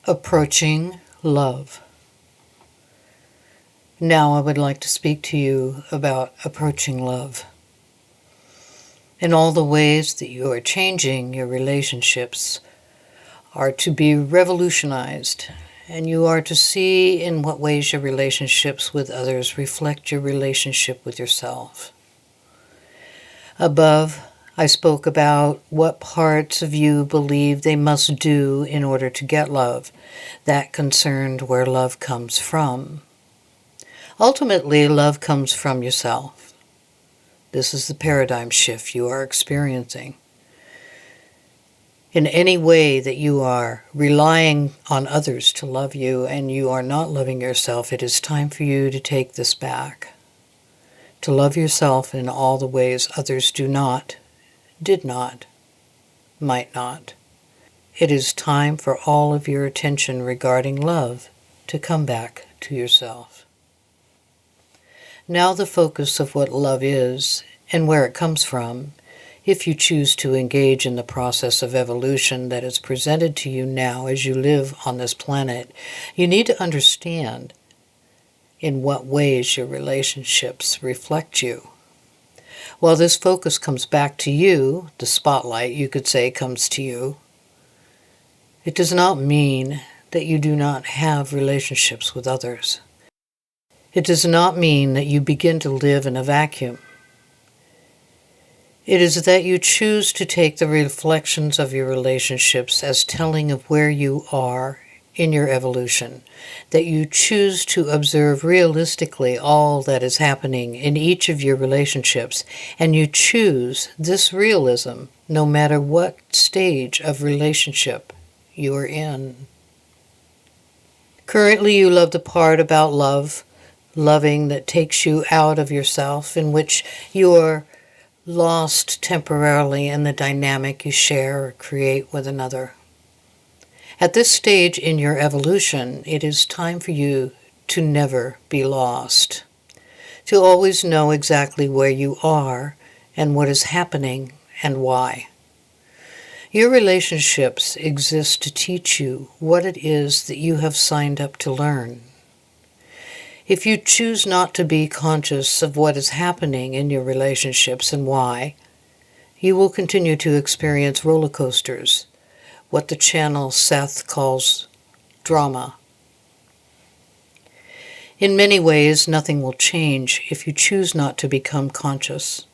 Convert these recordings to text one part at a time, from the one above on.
Approaching love. Now I would like to speak to you about approaching love. In all the ways that you are changing your relationships are to be revolutionized, and you are to see in what ways your relationships with others reflect your relationship with yourself. Above, I spoke about what parts of you believe they must do in order to get love. That concerned where love comes from. Ultimately, love comes from yourself. This is the paradigm shift you are experiencing. In any way that you are relying on others to love you and you are not loving yourself, it is time for you to take this back. To love yourself in all the ways others do not, did not, might not. It is time for all of your attention regarding love to come back to yourself. Now the focus of what love is and where it comes from, if you choose to engage in the process of evolution that is presented to you now as you live on this planet, you need to understand in what ways your relationships reflect you. While this focus comes back to you, the spotlight, you could say, comes to you, it does not mean that you do not have relationships with others. It does not mean that you begin to live in a vacuum. It is that you choose to take the reflections of your relationships as telling of where you are in your evolution, that you choose to observe realistically all that is happening in each of your relationships, and you choose this realism no matter what stage of relationship you are in. Currently, you love the part about love, loving that takes you out of yourself, in which you are lost temporarily in the dynamic you share or create with another. At this stage in your evolution, it is time for you to never be lost, to always know exactly where you are and what is happening and why. Your relationships exist to teach you what it is that you have signed up to learn. If you choose not to be conscious of what is happening in your relationships and why, you will continue to experience roller coasters, what the channel Seth calls drama. In many ways, nothing will change if you choose not to become conscious.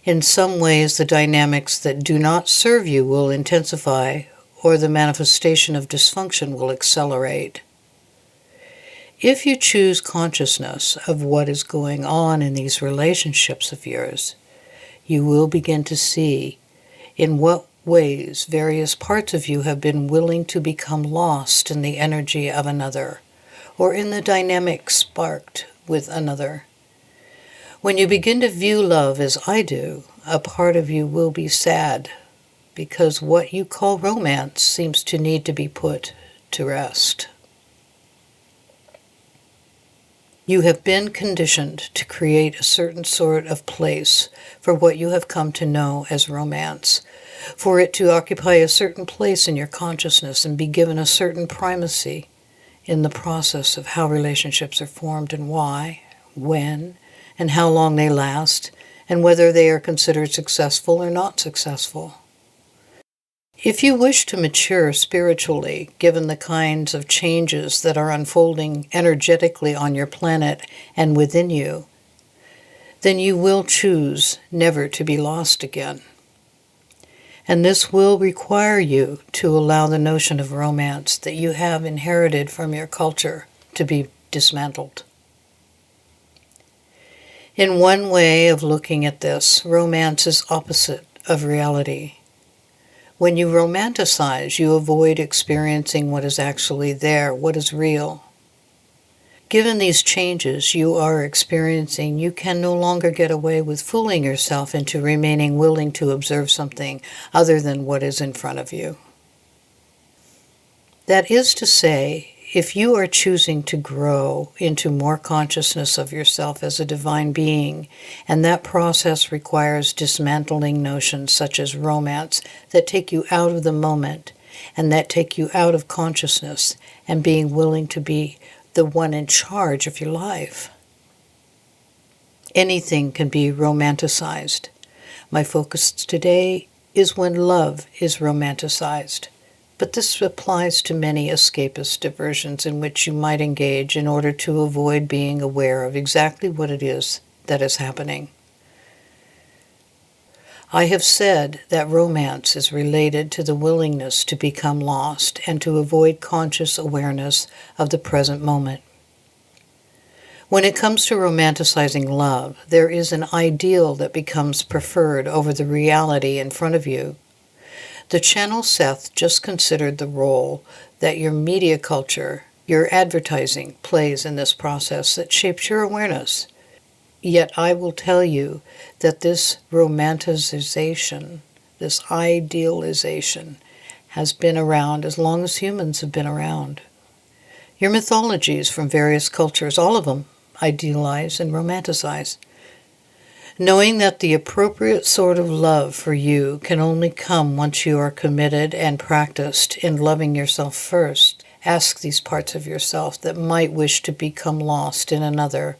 In some ways, the dynamics that do not serve you will intensify, or the manifestation of dysfunction will accelerate. If you choose consciousness of what is going on in these relationships of yours, you will begin to see in what ways various parts of you have been willing to become lost in the energy of another, or in the dynamic sparked with another. When you begin to view love as I do, a part of you will be sad, because what you call romance seems to need to be put to rest. You have been conditioned to create a certain sort of place for what you have come to know as romance, for it to occupy a certain place in your consciousness and be given a certain primacy in the process of how relationships are formed and why, when, and how long they last, and whether they are considered successful or not successful. If you wish to mature spiritually, given the kinds of changes that are unfolding energetically on your planet and within you, then you will choose never to be lost again. And this will require you to allow the notion of romance that you have inherited from your culture to be dismantled. In one way of looking at this, romance is opposite of reality. When you romanticize, you avoid experiencing what is actually there, what is real. Given these changes you are experiencing, you can no longer get away with fooling yourself into remaining willing to observe something other than what is in front of you. That is to say, if you are choosing to grow into more consciousness of yourself as a divine being, and that process requires dismantling notions such as romance that take you out of the moment and that take you out of consciousness and being willing to be the one in charge of your life. Anything can be romanticized. My focus today is when love is romanticized. But this applies to many escapist diversions in which you might engage in order to avoid being aware of exactly what it is that is happening. I have said that romance is related to the willingness to become lost and to avoid conscious awareness of the present moment. When it comes to romanticizing love, there is an ideal that becomes preferred over the reality in front of you. The channel Seth just considered the role that your media culture, your advertising, plays in this process that shapes your awareness. Yet I will tell you that this romanticization, this idealization, has been around as long as humans have been around. Your mythologies from various cultures, all of them, idealize and romanticize. Knowing that the appropriate sort of love for you can only come once you are committed and practiced in loving yourself first, ask these parts of yourself that might wish to become lost in another,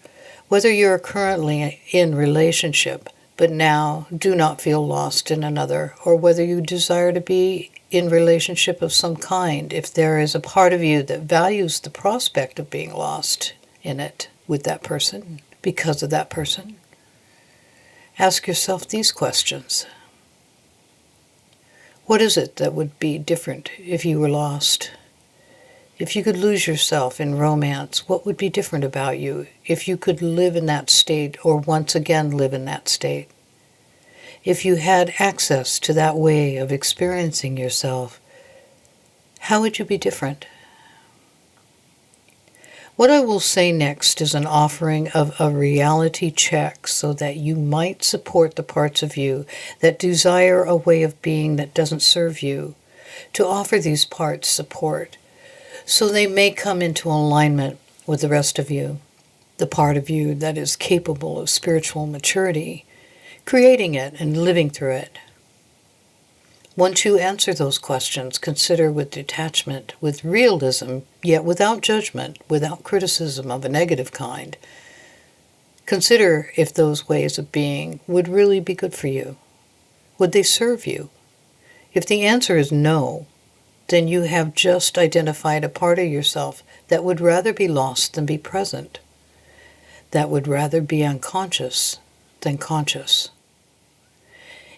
whether you are currently in relationship but now do not feel lost in another, or whether you desire to be in relationship of some kind, if there is a part of you that values the prospect of being lost in it with that person, because of that person. Ask yourself these questions. What is it that would be different if you were lost? If you could lose yourself in romance, what would be different about you if you could live in that state or once again live in that state? If you had access to that way of experiencing yourself, how would you be different? What I will say next is an offering of a reality check so that you might support the parts of you that desire a way of being that doesn't serve you, to offer these parts support so they may come into alignment with the rest of you, the part of you that is capable of spiritual maturity, creating it and living through it. Once you answer those questions, consider with detachment, with realism, yet without judgment, without criticism of a negative kind. Consider if those ways of being would really be good for you. Would they serve you? If the answer is no, then you have just identified a part of yourself that would rather be lost than be present, that would rather be unconscious than conscious.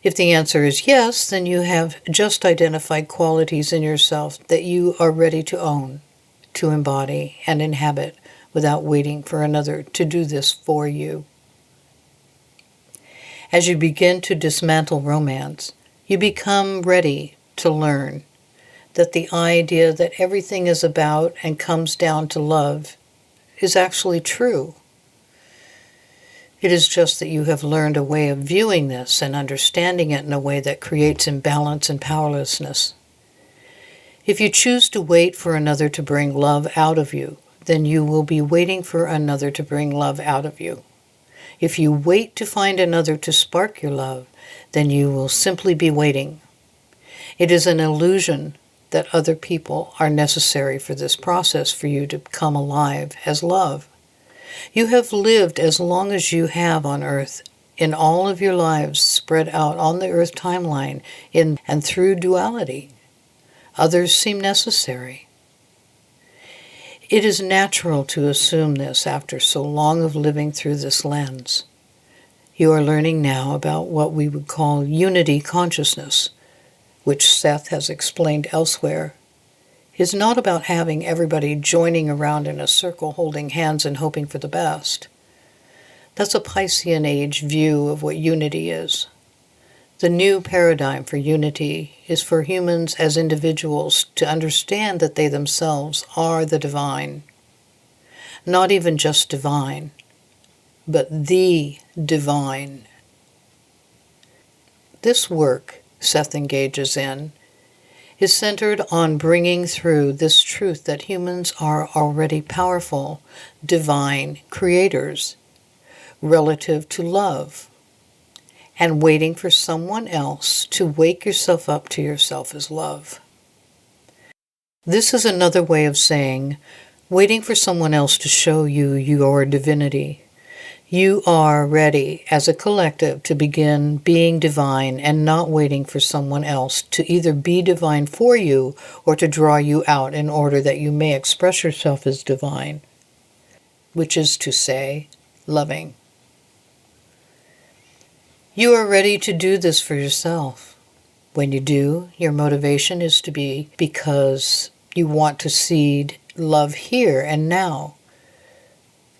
If the answer is yes, then you have just identified qualities in yourself that you are ready to own, to embody, and inhabit without waiting for another to do this for you. As you begin to dismantle romance, you become ready to learn that the idea that everything is about and comes down to love is actually true. It is just that you have learned a way of viewing this and understanding it in a way that creates imbalance and powerlessness. If you choose to wait for another to bring love out of you, then you will be waiting for another to bring love out of you. If you wait to find another to spark your love, then you will simply be waiting. It is an illusion that other people are necessary for this process for you to come alive as love. You have lived as long as you have on earth, in all of your lives spread out on the earth timeline in and through duality. Others seem necessary. It is natural to assume this after so long of living through this lens. You are learning now about what we would call unity consciousness, which Seth has explained elsewhere, is not about having everybody joining around in a circle holding hands and hoping for the best. That's a Piscean Age view of what unity is. The new paradigm for unity is for humans as individuals to understand that they themselves are the divine. Not even just divine, but the divine. This work Seth engages in is centered on bringing through this truth that humans are already powerful, divine creators relative to love, and waiting for someone else to wake yourself up to yourself as love. This is another way of saying, waiting for someone else to show you your divinity. You are ready as a collective to begin being divine and not waiting for someone else to either be divine for you or to draw you out in order that you may express yourself as divine, which is to say, loving. You are ready to do this for yourself. When you do, your motivation is to be because you want to seed love here and now.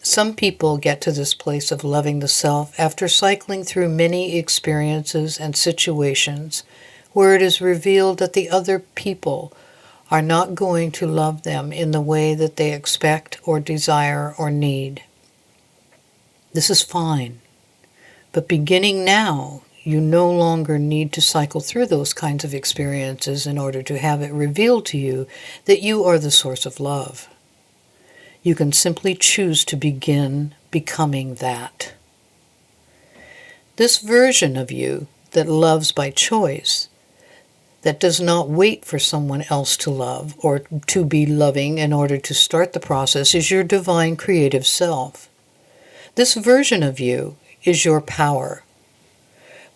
Some people get to this place of loving the self after cycling through many experiences and situations where it is revealed that the other people are not going to love them in the way that they expect or desire or need. This is fine, but beginning now, you no longer need to cycle through those kinds of experiences in order to have it revealed to you that you are the source of love. You can simply choose to begin becoming that. This version of you that loves by choice, that does not wait for someone else to love or to be loving in order to start the process, is your divine creative self. This version of you is your power.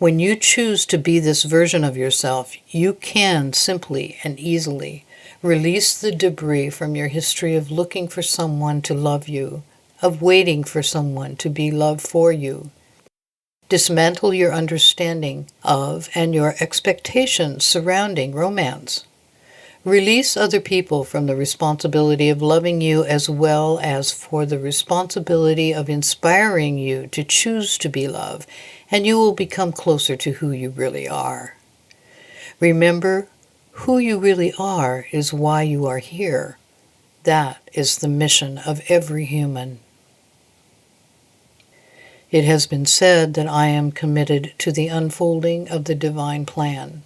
When you choose to be this version of yourself, you can simply and easily release the debris from your history of looking for someone to love you, of waiting for someone to be loved for you. Dismantle your understanding of and your expectations surrounding romance. Release other people from the responsibility of loving you as well as for the responsibility of inspiring you to choose to be loved, and you will become closer to who you really are. Remember, who you really are is why you are here. That is the mission of every human. It has been said that I am committed to the unfolding of the divine plan.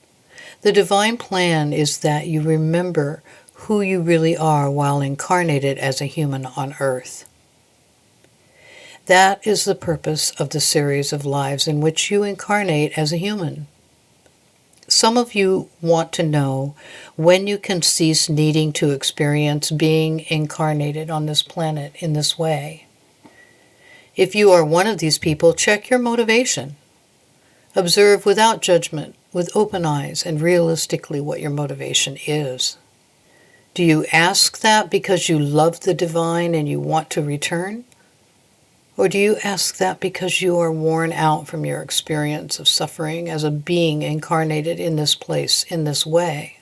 The divine plan is that you remember who you really are while incarnated as a human on earth. That is the purpose of the series of lives in which you incarnate as a human. Some of you want to know when you can cease needing to experience being incarnated on this planet in this way. If you are one of these people, check your motivation. Observe without judgment, with open eyes, and realistically what your motivation is. Do you ask that because you love the divine and you want to return? Or do you ask that because you are worn out from your experience of suffering as a being incarnated in this place, in this way?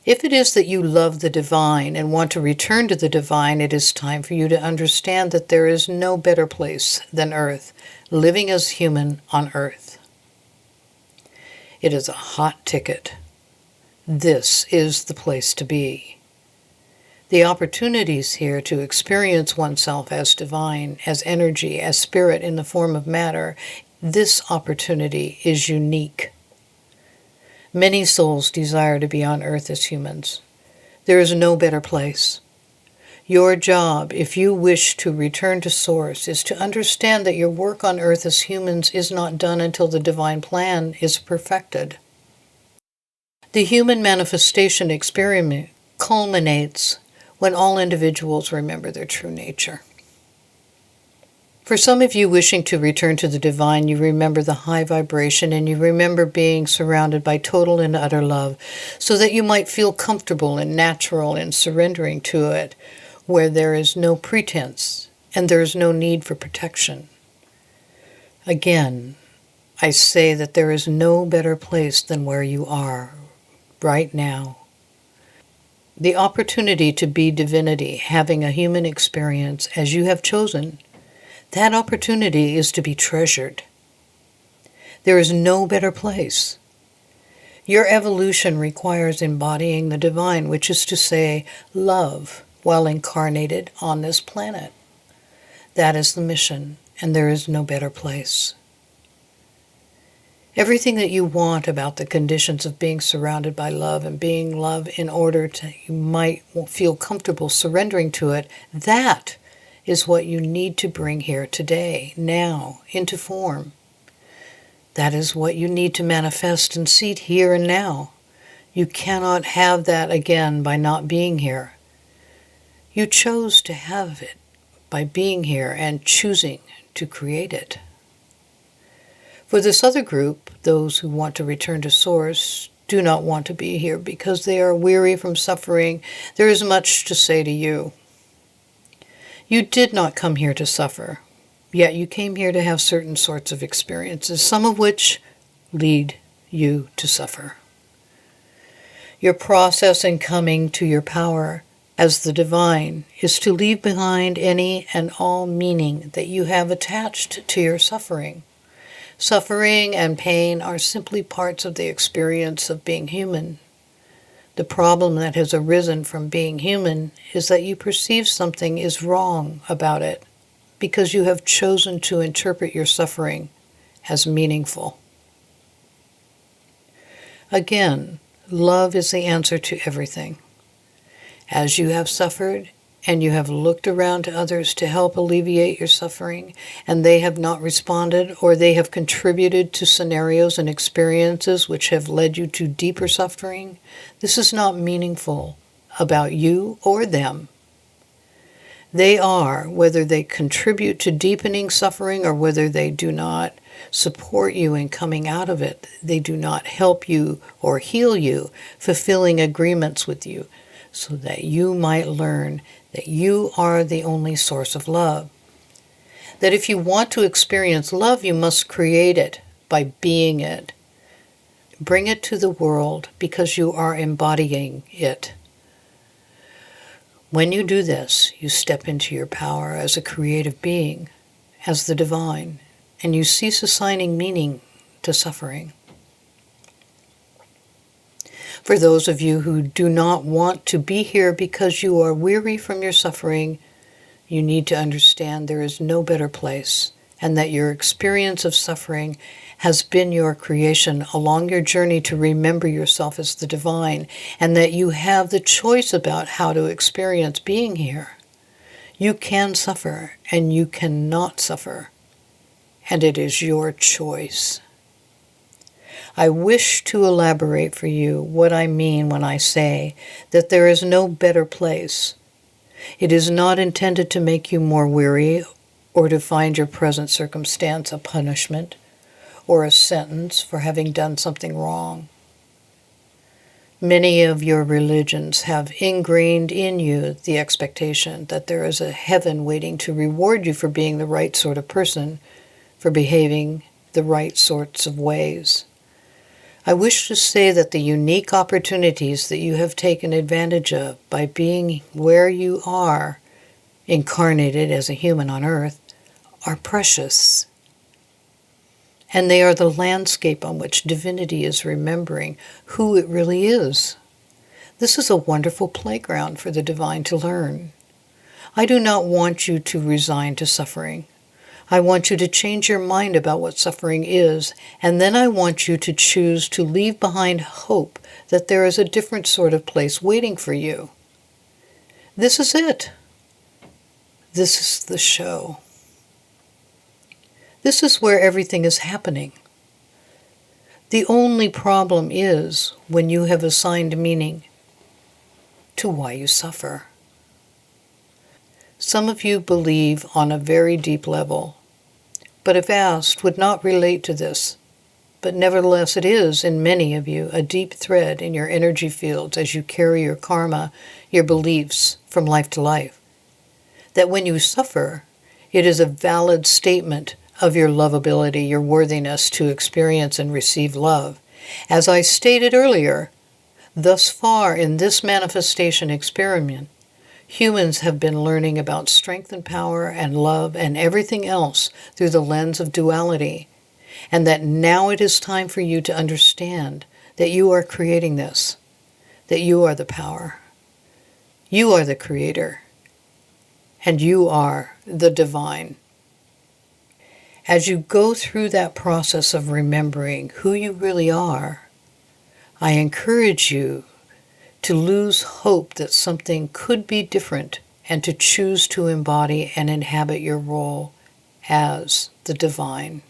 If it is that you love the divine and want to return to the divine, it is time for you to understand that there is no better place than Earth, living as human on Earth. It is a hot ticket. This is the place to be. The opportunities here to experience oneself as divine, as energy, as spirit in the form of matter, this opportunity is unique. Many souls desire to be on earth as humans. There is no better place. Your job, if you wish to return to Source, is to understand that your work on earth as humans is not done until the divine plan is perfected. The human manifestation experiment culminates when all individuals remember their true nature. For some of you wishing to return to the divine, you remember the high vibration and you remember being surrounded by total and utter love so that you might feel comfortable and natural in surrendering to it where there is no pretense and there is no need for protection. Again, I say that there is no better place than where you are right now. The opportunity to be divinity, having a human experience as you have chosen, that opportunity is to be treasured. There is no better place. Your evolution requires embodying the divine, which is to say, love, while incarnated on this planet. That is the mission, and there is no better place. Everything that you want about the conditions of being surrounded by love and being love in order to you might feel comfortable surrendering to it, that is what you need to bring here today, now, into form. That is what you need to manifest and seed here and now. You cannot have that again by not being here. You chose to have it by being here and choosing to create it. For this other group, those who want to return to Source do not want to be here because they are weary from suffering. There is much to say to you. You did not come here to suffer, yet you came here to have certain sorts of experiences, some of which lead you to suffer. Your process in coming to your power as the divine is to leave behind any and all meaning that you have attached to your suffering. Suffering and pain are simply parts of the experience of being human. The problem that has arisen from being human is that you perceive something is wrong about it because you have chosen to interpret your suffering as meaningful. Again, love is the answer to everything. As you have suffered and you have looked around to others to help alleviate your suffering, and they have not responded, or they have contributed to scenarios and experiences which have led you to deeper suffering, this is not meaningful about you or them. They are, whether they contribute to deepening suffering or whether they do not support you in coming out of it, they do not help you or heal you, fulfilling agreements with you, so that you might learn that you are the only source of love. That if you want to experience love, you must create it by being it. Bring it to the world because you are embodying it. When you do this, you step into your power as a creative being, as the divine, and you cease assigning meaning to suffering. For those of you who do not want to be here because you are weary from your suffering, you need to understand there is no better place, and that your experience of suffering has been your creation along your journey to remember yourself as the divine, and that you have the choice about how to experience being here. You can suffer, and you cannot suffer, and it is your choice. I wish to elaborate for you what I mean when I say that there is no better place. It is not intended to make you more weary or to find your present circumstance a punishment or a sentence for having done something wrong. Many of your religions have ingrained in you the expectation that there is a heaven waiting to reward you for being the right sort of person, for behaving the right sorts of ways. I wish to say that the unique opportunities that you have taken advantage of by being where you are, incarnated as a human on earth, are precious. And they are the landscape on which divinity is remembering who it really is. This is a wonderful playground for the divine to learn. I do not want you to resign to suffering. I want you to change your mind about what suffering is, and then I want you to choose to leave behind hope that there is a different sort of place waiting for you. This is it. This is the show. This is where everything is happening. The only problem is when you have assigned meaning to why you suffer. Some of you believe on a very deep level, but if asked, would not relate to this. But nevertheless, it is, in many of you, a deep thread in your energy fields as you carry your karma, your beliefs, from life to life. That when you suffer, it is a valid statement of your lovability, your worthiness to experience and receive love. As I stated earlier, thus far in this manifestation experiment, humans have been learning about strength and power and love and everything else through the lens of duality, and that now it is time for you to understand that you are creating this, that you are the power, you are the creator, and you are the divine. As you go through that process of remembering who you really are, I encourage you to lose hope that something could be different and to choose to embody and inhabit your role as the divine.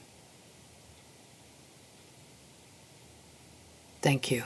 Thank you.